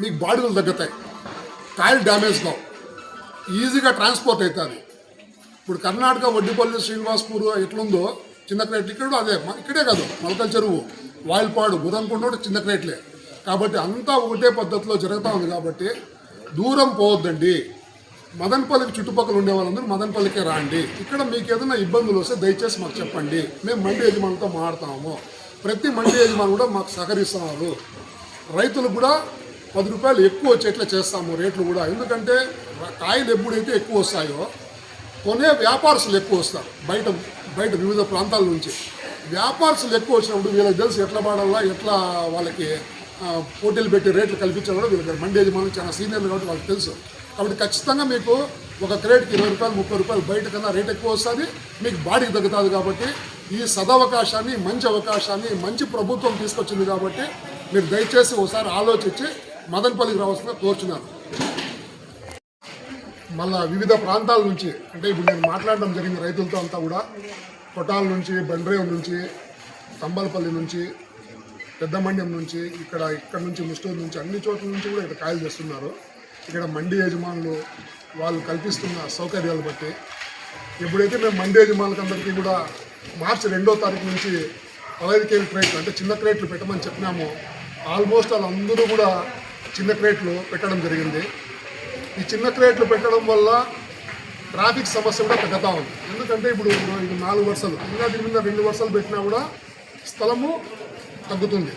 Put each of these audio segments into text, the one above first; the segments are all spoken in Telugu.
మీకు బాడీలు తగ్గుతాయి, కాయలు డ్యామేజ్ కావు, ఈజీగా ట్రాన్స్పోర్ట్ అవుతుంది. ఇప్పుడు కర్ణాటక వడ్డిపల్లి శ్రీనివాస్పూర్ ఎట్లుందో చిన్న క్రేట్లు ఇక్కడ అదే, ఇక్కడే కాదు మొలకల చెరువు వాయిల్పాడు బుధన్కొండ చిన్న క్రేట్లే. కాబట్టి అంతా ఒకటే పద్ధతిలో జరుగుతూ ఉంది. కాబట్టి దూరం పోవద్దండి. మదనపల్లికి చుట్టుపక్కల ఉండే వాళ్ళందరూ మదనపల్లికే రాండి. ఇక్కడ మీకు ఏదైనా ఇబ్బందులు వస్తే దయచేసి మాకు చెప్పండి. మేము మండి యజమానులతో మాట్లాడతాము. ప్రతి మండి యజమాని కూడా మాకు సహకరిస్తున్నారు. రైతులకు కూడా 10 రూపాయలు ఎక్కువ వచ్చేట్లా చేస్తాము రేట్లు కూడా. ఎందుకంటే కాయలు ఎప్పుడైతే ఎక్కువ వస్తాయో కొనే వ్యాపారస్తులు ఎక్కువ వస్తారు. బయట వివిధ ప్రాంతాల నుంచి వ్యాపారస్తులు ఎక్కువ వచ్చినప్పుడు వీళ్ళకి తెలుసు ఎట్లా పాడాలా, ఎట్లా వాళ్ళకి పోటీలు పెట్టి రేట్లు కల్పించాలి కూడా వీళ్ళకి మండి యజమానులు చాలా సీనియర్లు కాబట్టి వాళ్ళకి తెలుసు. కాబట్టి ఖచ్చితంగా మీకు ఒక క్రేట్కి 20 రూపాయలు 30 రూపాయలు బయట కన్నా రేట్ ఎక్కువ వస్తుంది, మీకు బాడీకి తగ్గుతుంది. కాబట్టి ఈ సదవకాశాన్ని, మంచి అవకాశాన్ని మంచి ప్రభుత్వం తీసుకొచ్చింది. కాబట్టి మీరు దయచేసి ఒకసారి ఆలోచించి మదనపల్లికి రావాల్సిందిగా కోరుచున్నారు. మళ్ళీ వివిధ ప్రాంతాల నుంచి అంటే ఇప్పుడు నేను మాట్లాడడం జరిగింది రైతులతో అంతా కూడా, కొటాల నుంచి, బండ్రేవ్ నుంచి, తంబలపల్లి నుంచి, పెద్దమండ్యం నుంచి, ఇక్కడ నుంచి ముస్టూరు నుంచి, అన్ని చోట్ల నుంచి కూడా ఇక్కడ కాయలు తెస్తున్నారు. ఇక్కడ మండి యజమానులు వాళ్ళు కల్పిస్తున్న సౌకర్యాలు బట్టి ఎప్పుడైతే మేము మండి యజమానులకు అందరికీ కూడా మార్చి 2వ తారీఖు నుంచి 15 కేజీ క్రేట్లు అంటే చిన్న క్రేట్లు పెట్టమని చెప్పినామో ఆల్మోస్ట్ వాళ్ళందరూ కూడా చిన్న క్రేట్లు పెట్టడం జరిగింది. ఈ చిన్న క్రేట్లు పెట్టడం వల్ల ట్రాఫిక్ సమస్య కూడా తగ్గుతూ ఉంది. ఎందుకంటే ఇప్పుడు 4 వరుసలు ఇంకా దీని మీద 2 వరుసలు పెట్టినా కూడా స్థలము తగ్గుతుంది.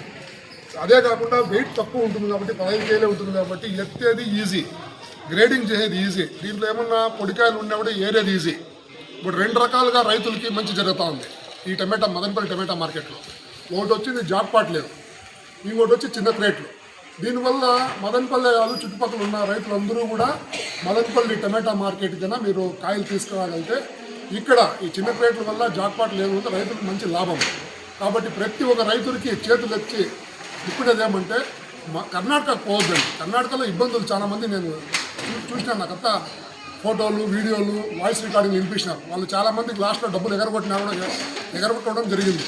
అదే కాకుండా వెయిట్ తక్కువ ఉంటుంది కాబట్టి 15 కేజీలే ఉంటుంది కాబట్టి ఎత్తేది ఈజీ, గ్రేడింగ్ చేసేది ఈజీ. దీంట్లో ఏమన్నా పొడికాయలు ఉన్నా కూడా ఏరేది ఈజీ. ఇప్పుడు 2 రకాలుగా రైతులకి మంచి జరుగుతూ ఉంది ఈ టమాటా మదనపల్లి టమాటా మార్కెట్లో. ఒకటి వచ్చింది జాక్పాట్ లేదు, ఇంకోటి వచ్చి చిన్న క్రేట్లు. దీనివల్ల మదనపల్లి కాదు చుట్టుపక్కల ఉన్న రైతులందరూ కూడా మదనపల్లి టమాటా మార్కెట్ కన్నా మీరు కాయలు తీసుకురాగలిగితే ఇక్కడ ఈ చిన్న క్రేట్ల వల్ల జాక్పాట్ లేదు వల్ల రైతులకు మంచి లాభం. కాబట్టి ప్రతి ఒక్క రైతులకి చేతులు ఎత్తి ఇప్పుడేది ఏమంటే కర్ణాటకకు పోవద్దండి. కర్ణాటకలో ఇబ్బందులు చాలామంది నేను చూసినాను. నాకంతా ఫోటోలు, వీడియోలు, వాయిస్ రికార్డింగ్ వినిపించినారు. వాళ్ళు చాలామందికి లాస్ట్లో డబ్బులు ఎగరగొట్టడం జరిగింది.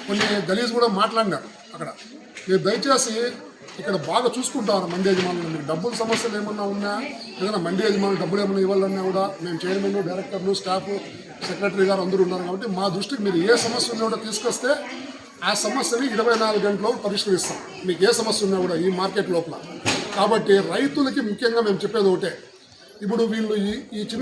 కొన్ని గలీజ్ కూడా మాట్లాడినారు అక్కడ. మీరు దయచేసి ఇక్కడ బాగా చూసుకుంటారు మండి యజమానులు. మీకు డబ్బుల సమస్యలు ఏమన్నా ఉన్నా, ఏదైనా మండి యజమానులు డబ్బులు ఏమైనా ఇవ్వాలన్నా కూడా మేము చైర్మన్, డైరెక్టర్లు, స్టాఫ్, సెక్రటరీ గారు అందరూ ఉన్నారు. కాబట్టి మా దృష్టికి మీరు ఏ సమస్య ఉన్నా కూడా తీసుకొస్తే ఆ సమస్యని 24 గంటల్లో పరిష్కరిస్తాం. మీకు ఏ సమస్య ఉన్నా కూడా ఈ మార్కెట్ లోపల. కాబట్టి రైతులకి ముఖ్యంగా మేము చెప్పేది ఒకటే, ఇప్పుడు వీళ్ళు ఈ చిన్న